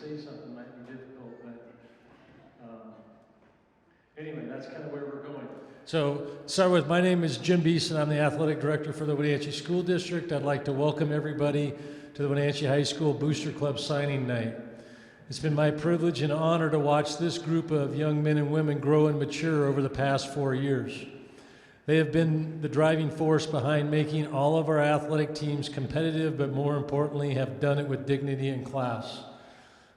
say something might be difficult, but anyway, that's kind of where we're going. So, start with, my name is Jim Beeson. I'm the athletic director for the Wenatchee School District. I'd like to welcome everybody to the Wenatchee High School Booster Club signing night. It's been my privilege and honor to watch this group of young men and women grow and mature over the past 4 years. They have been the driving force behind making all of our athletic teams competitive, but more importantly, have done it with dignity and class.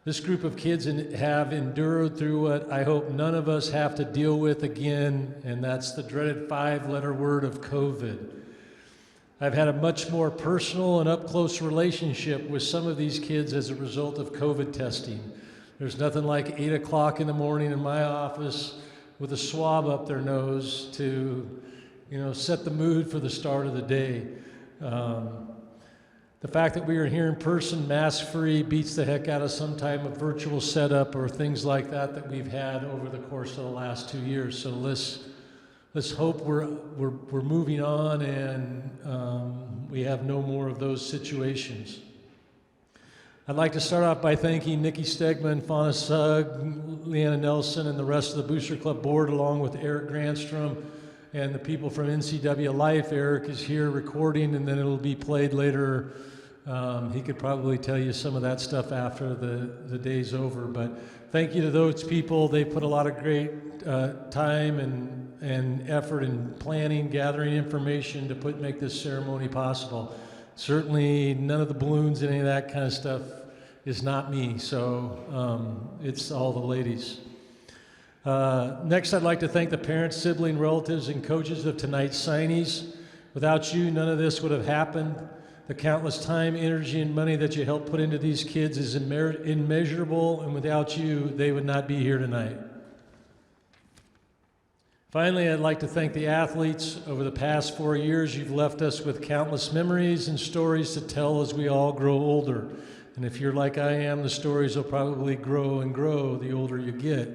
This group of kids have endured through what I hope none of us have to deal with again, and that's the dreaded 5-letter word of COVID. I've had a much more personal and up-close relationship with some of these kids as a result of COVID testing. There's nothing like 8 o'clock in the morning in my office with a swab up their nose to, set the mood for the start of the day. The fact that we are here in person, mask-free, beats the heck out of some type of virtual setup or things like that we've had over the course of the last 2 years. So let's hope we're moving on and we have no more of those situations. I'd like to start off by thanking Nikki Stegman, Fauna Sugg, Leanna Nelson, and the rest of the Booster Club board, along with Eric Granstrom and the people from NCWLIFE. Eric is here recording, and then it'll be played later. He could probably tell you some of that stuff after the day's over. But thank you to those people. They put a lot of great time and effort in planning, gathering information to make this ceremony possible. Certainly none of the balloons, any of that kind of stuff is not me, so it's all the ladies. Next, I'd like to thank the parents, siblings, relatives, and coaches of tonight's signees. Without you, none of this would have happened. The countless time, energy, and money that you helped put into these kids is immeasurable, and without you, they would not be here tonight. Finally, I'd like to thank the athletes. Over the past 4 years, you've left us with countless memories and stories to tell as we all grow older. And if you're like I am, the stories will probably grow and grow the older you get.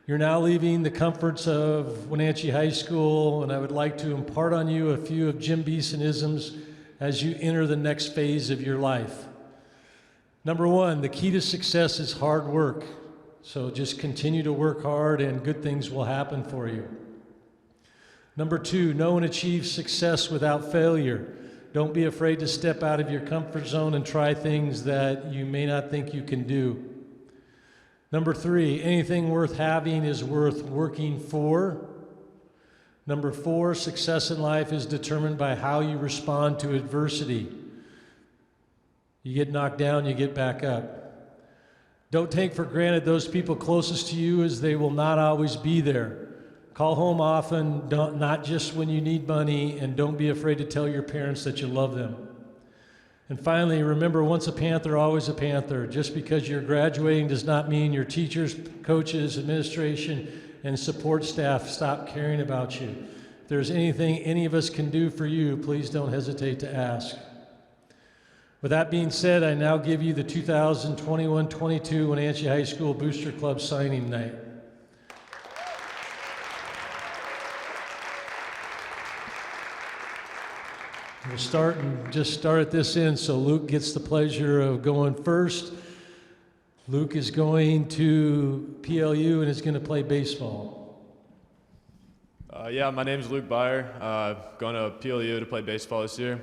You're now leaving the comforts of Wenatchee High School, and I would like to impart on you a few of Jim Beesonisms as you enter the next phase of your life. Number one, the key to success is hard work. So just continue to work hard and good things will happen for you. Number two, no one achieves success without failure. Don't be afraid to step out of your comfort zone and try things that you may not think you can do. Number three, anything worth having is worth working for. Number four, success in life is determined by how you respond to adversity. You get knocked down, you get back up. Don't take for granted those people closest to you, as they will not always be there. Call home often, not just when you need money, and don't be afraid to tell your parents that you love them. And finally, remember, once a Panther, always a Panther. Just because you're graduating does not mean your teachers, coaches, administration, and support staff stop caring about you. If there's anything any of us can do for you, please don't hesitate to ask. With that being said, I now give you the 2021-22 Wenatchee High School Booster Club signing night. We'll start at this end, so Luke gets the pleasure of going first. Luke is going to PLU and is going to play baseball. My name is Luke Byer, going to PLU to play baseball this year.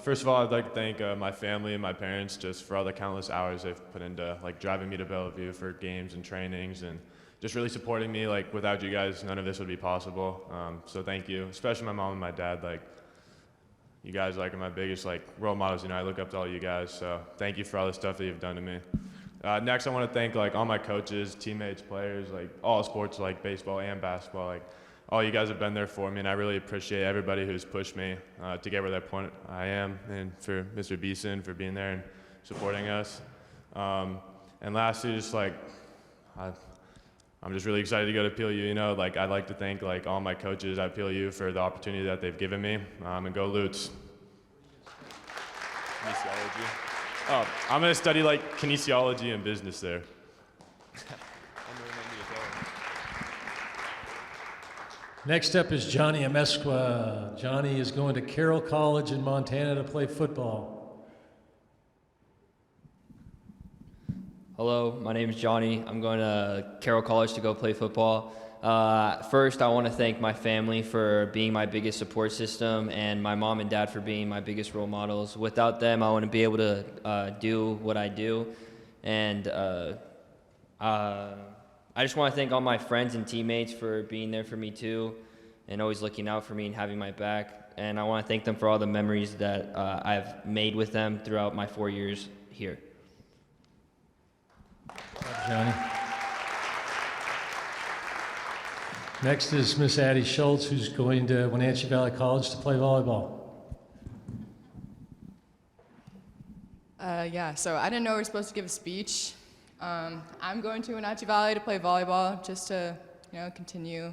First of all, I'd like to thank my family and my parents just for all the countless hours they've put into driving me to Bellevue for games and trainings and just really supporting me. Without you guys, none of this would be possible. So thank you, especially my mom and my dad. You guys are my biggest role models. I look up to all you guys. So thank you for all the stuff that you've done to me. Next, I want to thank all my coaches, teammates, players, all sports baseball and basketball. All you guys have been there for me, and I really appreciate everybody who's pushed me to get where that point I am, and for Mr. Beeson for being there and supporting us. And lastly, just I'm just really excited to go to PLU. I'd like to thank all my coaches at PLU for the opportunity that they've given me, and go Lutes. Kinesiology. Oh, I'm going to study kinesiology and business there. Next up is Johnny Amesqua. Johnny is going to Carroll College in Montana to play football. Hello, my name is Johnny. I'm going to Carroll College to go play football. First, I want to thank my family for being my biggest support system and my mom and dad for being my biggest role models. Without them, I wouldn't be able to do what I do. And I just want to thank all my friends and teammates for being there for me too and always looking out for me and having my back. And I want to thank them for all the memories that I've made with them throughout my 4 years here. Johnny. Next is Miss Addie Schultz, who's going to Wenatchee Valley College to play volleyball. Yeah, so I didn't know we were supposed to give a speech. I'm going to Wenatchee Valley to play volleyball just to, continue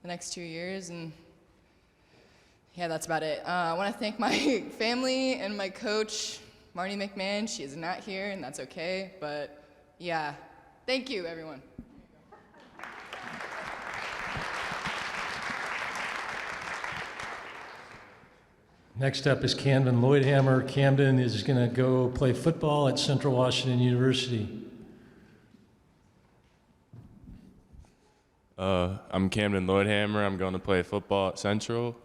the next 2 years, and yeah, that's about it. I want to thank my family and my coach, Marty McMahon. She is not here, and that's okay, but yeah, thank you, everyone. Next up is Camden Lloydhammer. Camden is going to go play football at Central Washington University. I'm Camden Lloydhammer. I'm going to play football at Central.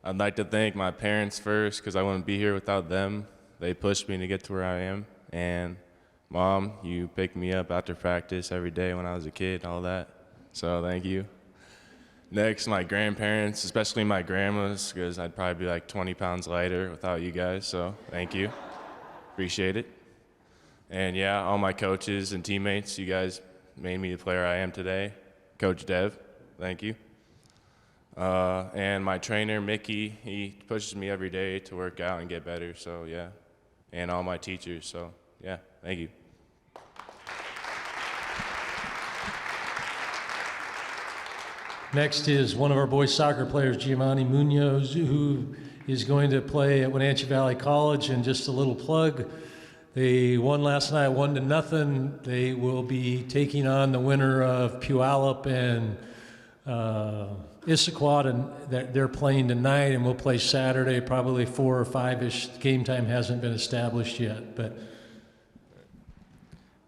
I'd like to thank my parents first because I wouldn't be here without them. They pushed me to get to where I am. And Mom, you picked me up after practice every day when I was a kid, all that. So thank you. Next, my grandparents, especially my grandmas, because I'd probably be like 20 pounds lighter without you guys, so thank you. Appreciate it. And yeah, all my coaches and teammates, you guys made me the player I am today. Coach Dev, thank you. And my trainer, Mickey, he pushes me every day to work out and get better, so yeah. And all my teachers, so yeah, thank you. Next is one of our boys soccer players, Giovanni Munoz, who is going to play at Wenatchee Valley College. And just a little plug, they won last night 1-0. They will be taking on the winner of Puyallup and Issaquah, and they're playing tonight, and we'll play Saturday, probably 4 or 5-ish. Game time hasn't been established yet, but.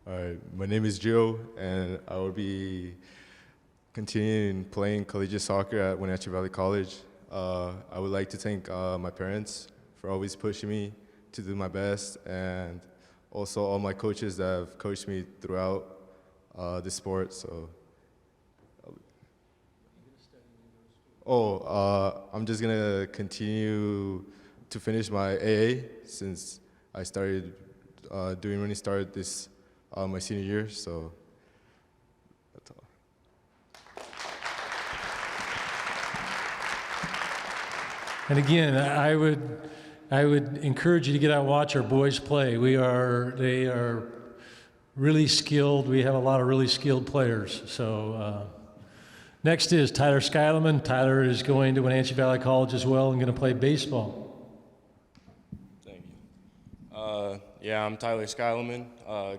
All right, my name is Joe, and I will be continuing playing collegiate soccer at Wenatchee Valley College. I would like to thank my parents for always pushing me to do my best, and also all my coaches that have coached me throughout the sport. So, I'm just gonna continue to finish my AA since I started running start this my senior year. So that's all. And again, I would encourage you to get out and watch our boys play. They are really skilled. We have a lot of really skilled players. So next is Tyler Skylerman. Tyler is going to Wenatchee Valley College as well and going to play baseball. Thank you. Yeah, I'm Tyler Skylerman,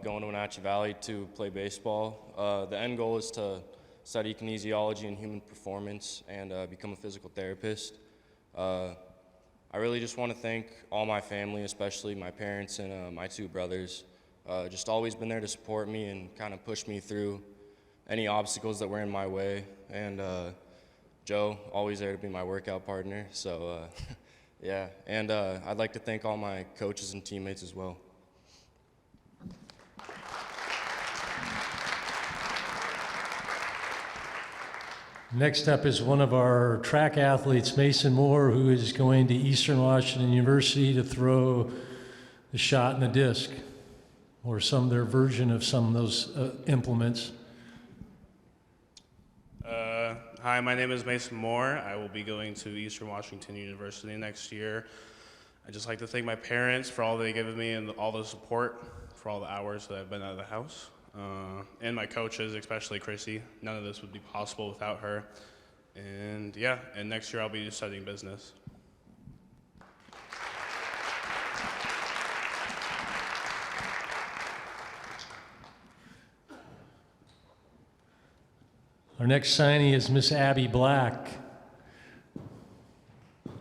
going to Wenatchee Valley to play baseball. The end goal is to study kinesiology and human performance and become a physical therapist. I really just want to thank all my family, especially my parents and my 2 brothers. Just always been there to support me and kind of push me through any obstacles that were in my way. And Joe, always there to be my workout partner. So yeah, and I'd like to thank all my coaches and teammates as well. Next up is one of our track athletes, Mason Moore, who is going to Eastern Washington University to throw the shot and the disc, or their version of some of those implements. Hi, my name is Mason Moore. I will be going to Eastern Washington University next year. I'd just like to thank my parents for all they've given me and all the support for all the hours that I've been out of the house. And my coaches, especially Chrissy. None of this would be possible without her. And yeah, and next year I'll be studying business. Our next signee is Miss Abby Black.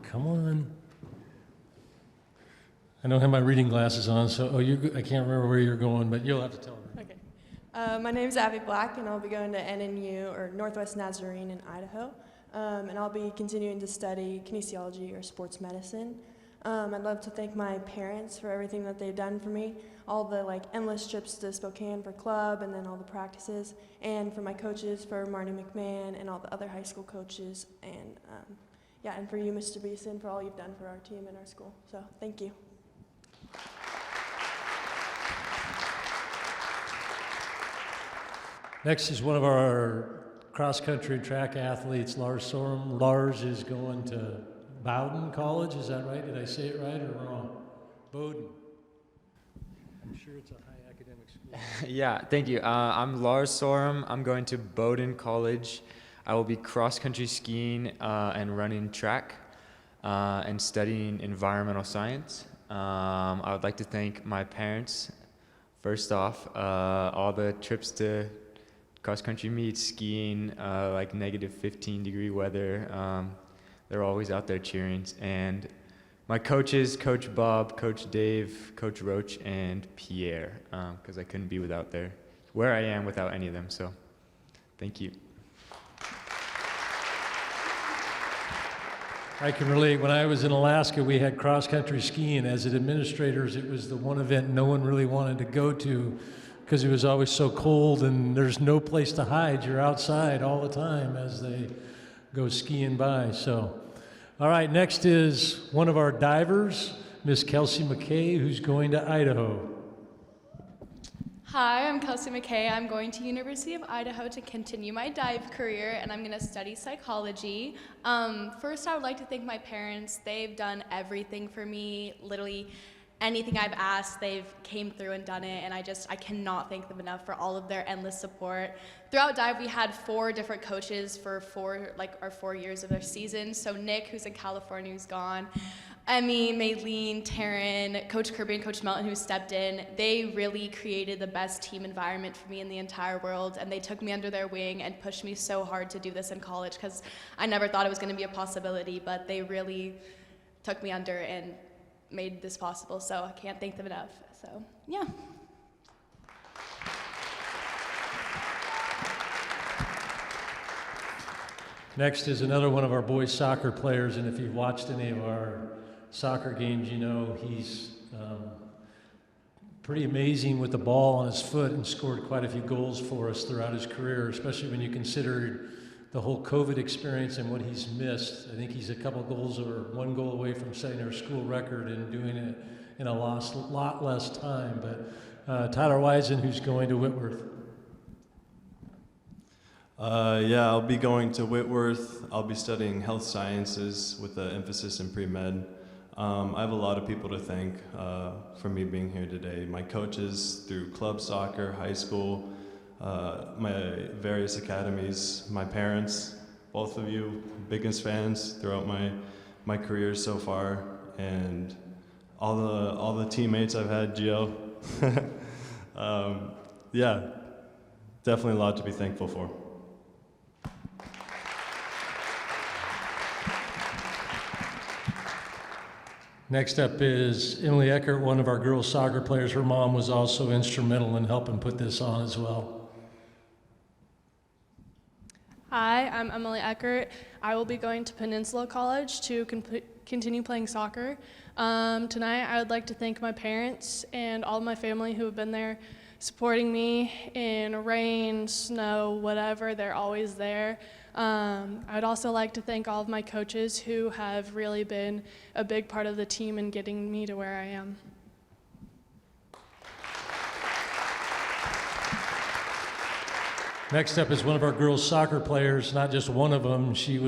Come on. I don't have my reading glasses on, so I can't remember where you're going, but you'll have to tell me. Okay. My name is Addie Black, and I'll be going to NNU, or Northwest Nazarene in Idaho, and I'll be continuing to study kinesiology or sports medicine. I'd love to thank my parents for everything that they've done for me, all the endless trips to Spokane for club and then all the practices, and for my coaches, for Marty McMahon and all the other high school coaches, and and for you, Mr. Beeson, for all you've done for our team and our school. So thank you. Next is one of our cross-country and track athletes, Lars Sorum. Lars is going to Bowdoin College, is that right? Did I say it right or wrong? Bowdoin. I'm sure it's a high academic school. Yeah, thank you. I'm Lars Sorum. I'm going to Bowdoin College. I will be cross-country skiing and running track and studying environmental science. I would like to thank my parents, first off, all the trips to cross-country meets, skiing, negative 15-degree weather. They're always out there cheering. And my coaches, Coach Bob, Coach Dave, Coach Roach, and Pierre, because I couldn't be where I am without any of them. So thank you. I can relate. When I was in Alaska, we had cross-country skiing. As administrators, it was the one event no one really wanted to go to because it was always so cold and there's no place to hide. You're outside all the time as they go skiing by. So, all right, next is one of our divers, Miss Kelsey Mckay, who's going to Idaho. Hi, I'm Kelsey Mckay. I'm going to University of Idaho to continue my dive career, and I'm going to study psychology. First, I would like to thank my parents. They've done everything for me. Literally anything I've asked, they've came through and done it, and I cannot thank them enough for all of their endless support. Throughout dive, we had 4 different coaches for our 4 years of their season. So Nick, who's in California, who's gone. Emmy, Maylene, Taryn, Coach Kirby, and Coach Melton, who stepped in, they really created the best team environment for me in the entire world, and they took me under their wing and pushed me so hard to do this in college because I never thought it was going to be a possibility, but they really took me under and made this possible, so I can't thank them enough. So, yeah. Next is another one of our boys soccer players, and if you've watched any of our soccer games, you know he's pretty amazing with the ball on his foot and scored quite a few goals for us throughout his career, especially when you consider the whole COVID experience and what he's missed. I think he's a couple goals or 1 goal away from setting our school record and doing it in a lot less time. But Tyler Wisen, who's going to Whitworth. I'll be going to Whitworth. I'll be studying health sciences with an emphasis in pre-med. I have a lot of people to thank for me being here today. My coaches through club soccer, high school, my various academies, my parents, both of you, biggest fans throughout my career so far, and all the teammates I've had, Gio. Definitely a lot to be thankful for. Next up is Emily Eckert, one of our girls soccer players. Her mom was also instrumental in helping put this on as well. Hi, I'm Emily Eckert. I will be going to Peninsula College to continue playing soccer. Tonight, I would like to thank my parents and all of my family who have been there supporting me in rain, snow, whatever. They're always there. I'd also like to thank all of my coaches who have really been a big part of the team in getting me to where I am. Next up is one of our girls soccer players, not just one of them. She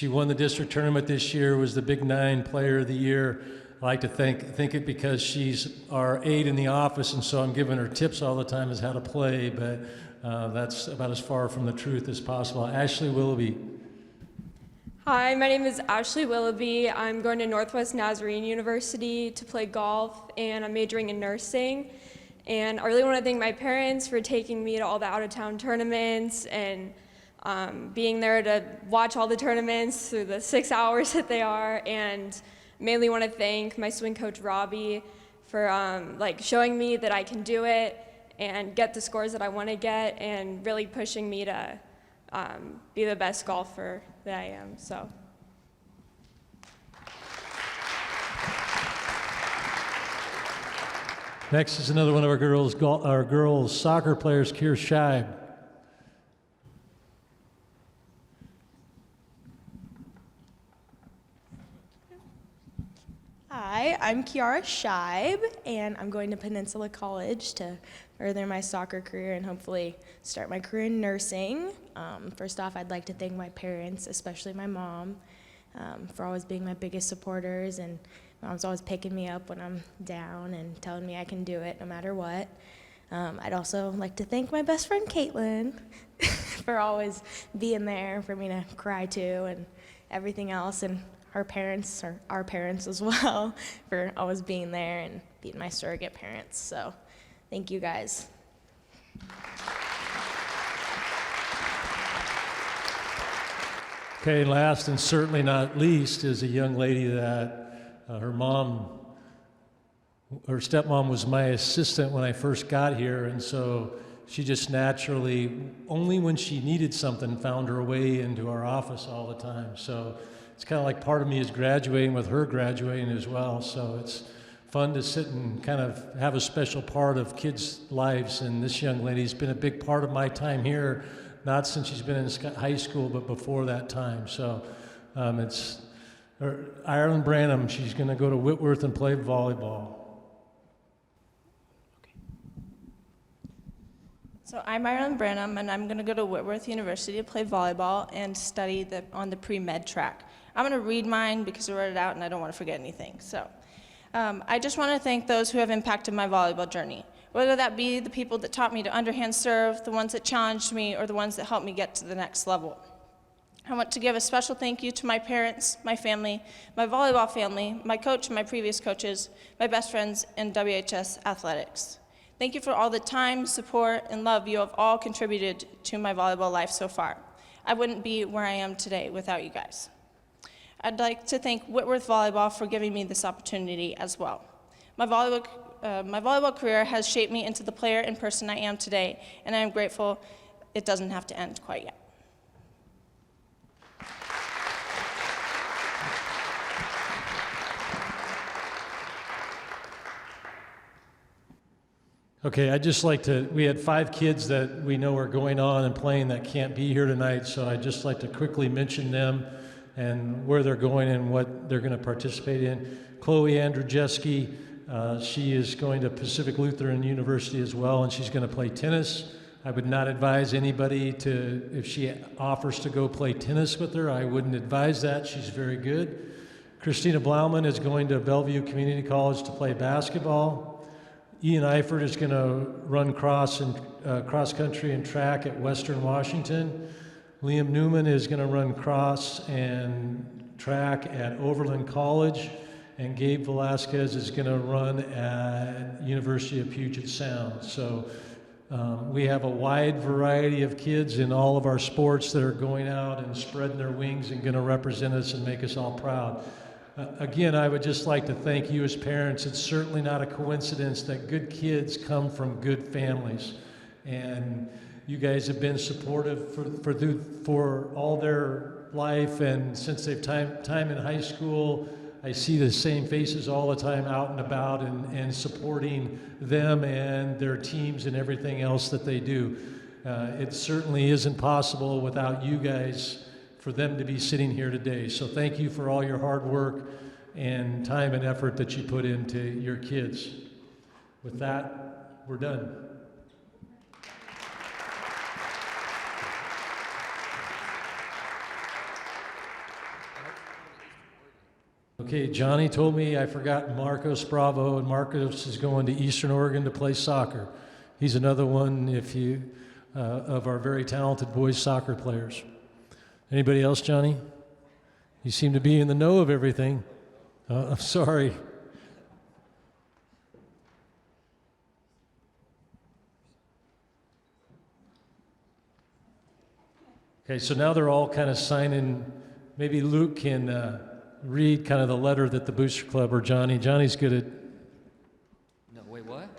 won the district tournament this year, was the Big 9 Player of the Year. I like to think it because she's our aide in the office, and so I'm giving her tips all the time as how to play, but that's about as far from the truth as possible. Ashley Willoughby. Hi, my name is Ashley Willoughby. I'm going to Northwest Nazarene University to play golf, and I'm majoring in nursing. And I really want to thank my parents for taking me to all the out-of-town tournaments and being there to watch all the tournaments through the 6 hours that they are. And mainly want to thank my swing coach, Robbie, for showing me that I can do it and get the scores that I want to get, and really pushing me to be the best golfer that I am. So. Next is another one of our girls soccer players, Kiara Scheib. Hi, I'm Kiara Scheib, and I'm going to Peninsula College to further my soccer career and hopefully start my career in nursing. First off, I'd like to thank my parents, especially my mom, for always being my biggest supporters, and mom's always picking me up when I'm down and telling me I can do it no matter what. I'd also like to thank my best friend Caitlin for always being there for me to cry to and everything else, and her parents, or our parents as well, for always being there and being my surrogate parents. So thank you guys. Okay, last and certainly not least is a young lady that her stepmom was my assistant when I first got here, and so she just naturally, only when she needed something, found her way into our office all the time. So it's kind of like part of me is graduating with her graduating as well. So it's fun to sit and kind of have a special part of kids' lives, and this young lady's been a big part of my time here, not since she's been in high school, but before that time. So it's Ireland Branham. She's going to go to Whitworth and play volleyball. So I'm Ireland Branham, and I'm going to go to Whitworth University to play volleyball and study on the pre-med track. I'm going to read mine because I wrote it out and I don't want to forget anything. So I just want to thank those who have impacted my volleyball journey, whether that be the people that taught me to underhand serve, the ones that challenged me, or the ones that helped me get to the next level. I want to give a special thank you to my parents, my family, my volleyball family, my coach and my previous coaches, my best friends in WHS athletics. Thank you for all the time, support, and love you have all contributed to my volleyball life so far. I wouldn't be where I am today without you guys. I'd like to thank Whitworth Volleyball for giving me this opportunity as well. My volleyball career has shaped me into the player and person I am today, and I am grateful it doesn't have to end quite yet. Okay, I'd just like to, we had 5 kids that we know are going on and playing that can't be here tonight, so I'd just like to quickly mention them and where they're going and what they're going to participate in. Chloe Andrew Jeske, she is going to Pacific Lutheran University as well, and she's going to play tennis. I would not advise anybody to, if she offers to go play tennis with her, I wouldn't advise that. She's very good. Christina Blauman is going to Bellevue Community College to play basketball. Ian Eifert is going to run cross country and track at Western Washington. Liam Newman is going to run cross and track at Overland College, and Gabe Velasquez is going to run at University of Puget Sound. So we have a wide variety of kids in all of our sports that are going out and spreading their wings and going to represent us and make us all proud. Again, I would just like to thank you as parents. It's certainly not a coincidence that good kids come from good families. And you guys have been supportive for all their life, and since they've time in high school, I see the same faces all the time out and about and supporting them and their teams and everything else that they do. It certainly isn't possible without you guys for them to be sitting here today. So thank you for all your hard work and time and effort that you put into your kids. With that, we're done. Okay, Johnny told me I forgot Marcos Bravo, and Marcos is going to Eastern Oregon to play soccer. He's another one of our very talented boys soccer players. Anybody else, Johnny? You seem to be in the know of everything. I'm sorry. Okay, so now they're all kind of signing. Maybe Luke can read kind of the letter that the Booster Club, or Johnny's good at. No, wait, what?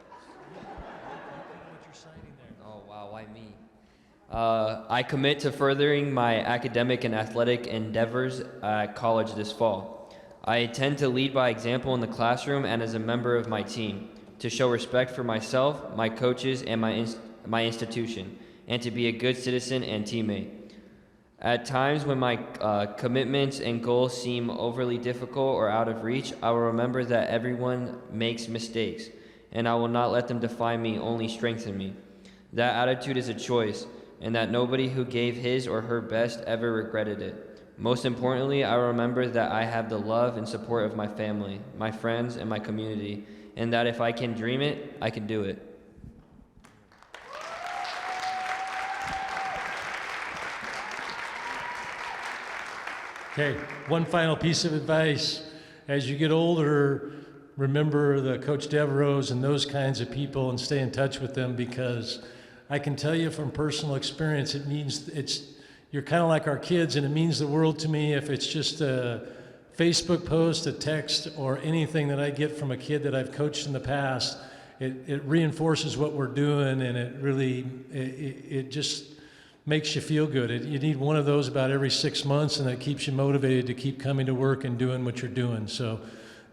Oh, wow, why me? I commit to furthering my academic and athletic endeavors at college this fall. I intend to lead by example in the classroom and as a member of my team, to show respect for myself, my coaches, and my institution, and to be a good citizen and teammate. At times when my commitments and goals seem overly difficult or out of reach, I will remember that everyone makes mistakes, and I will not let them define me, only strengthen me. That attitude is a choice, and that nobody who gave his or her best ever regretted it. Most importantly, I remember that I have the love and support of my family, my friends, and my community, and that if I can dream it, I can do it. Okay, one final piece of advice. As you get older, remember the Coach Devereaux and those kinds of people and stay in touch with them, because I can tell you from personal experience, you're kind of like our kids, and it means the world to me if it's just a Facebook post, a text, or anything that I get from a kid that I've coached in the past. It reinforces what we're doing, and it just makes you feel good. You need one of those about every 6 months, and that keeps you motivated to keep coming to work and doing what you're doing. So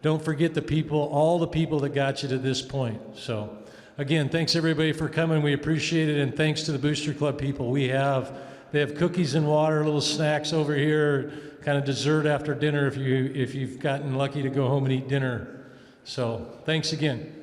don't forget all the people that got you to this point. So again, thanks everybody for coming. We appreciate it, and thanks to the Booster Club people. They have cookies and water, little snacks over here, kind of dessert after dinner if you've gotten lucky to go home and eat dinner. So thanks again.